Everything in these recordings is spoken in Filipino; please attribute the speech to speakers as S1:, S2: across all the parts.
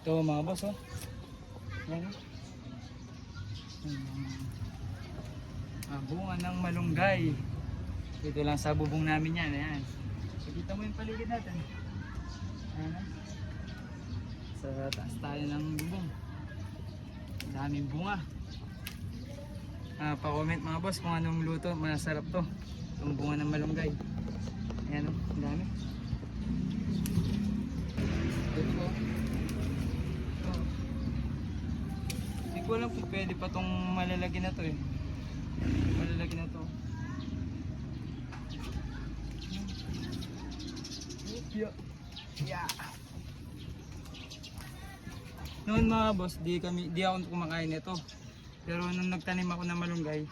S1: Ito mga boss, oh. Yan. Bunga ng malunggay. Dito lang sa bubong namin yan. Ayan. Kita mo yung paligid natin. Ayan. Sa taas tayo ng bubong. Daming bunga. Pa-comment mga boss kung anong luto. Masarap to. Itong bunga ng malunggay. Ayan, oh. Dami. Ito. Hindi ko alam kung pwede pa itong malalagyan na to eh. Malalagyan na to. Yeah. Noon mga boss, di ako kumakain nito. Pero nung nagtanim ako ng malunggay,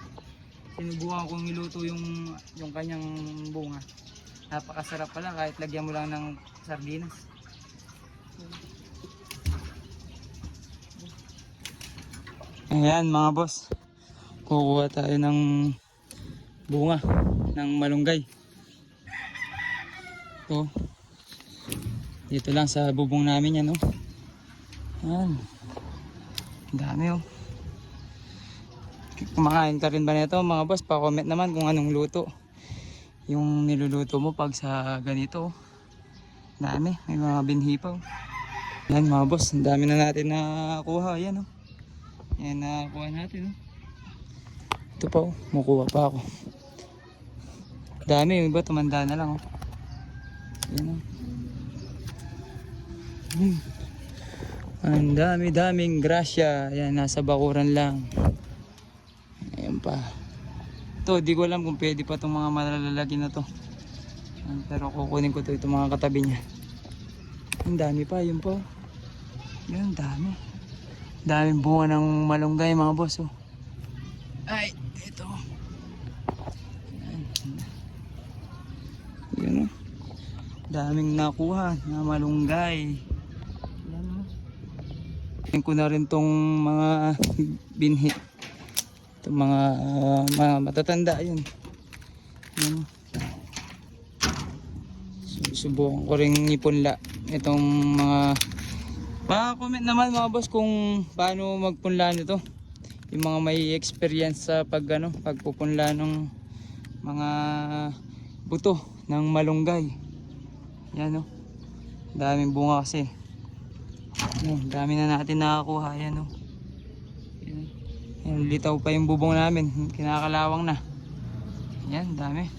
S1: sinubukan kong iluto yung kanyang bunga. Napakasarap pala kahit lagyan mo lang ng sardinas. Ayan mga boss, kukuha tayo ng bunga ng malunggay. Ito, dito lang sa bubong namin yan, oh. Ayan, dami, oh. Kumakain ka rin ba nito mga boss? Pa-comment naman kung anong luto yung niluluto mo pag sa ganito, oh. Dami, may mga binhi pa, oh. Ayan mga boss, ang dami na natin nakuha. Ayan, oh. Ayan, nakakuha natin, oh. Ito pa, oh, makuha pa ako. Dami, yung iba tumanda na lang, oh. Ayan, oh. Ang dami-daming grasya. Ayan, nasa bakuran lang. Ayan pa. Ito, di ko alam kung pwede pa itong mga malalaki na to. Pero kukunin ko ito, itong mga katabi niya. Ang dami pa, yun po. Yun, dami. Daming bunga ng malunggay mga boss, oh. Ay, ito. Ayan. Yun, oh. Daming nakuha na malunggay. Ayan, oh. Tingnan ko na rin tong mga binhi. Itong mga matatanda, yun. Ayan, oh. Subukan ko rin ipunla itong mga. Pa-comment naman mga boss kung paano magpunla nito. Yung mga may experience sa pagpupunla ng mga buto ng malunggay. Yan, oh. Daming bunga kasi. Yan, dami na natin nakakuha. Yan, oh. Yan, litaw pa yung bubong namin. Kinakalawang na. Yan, dami.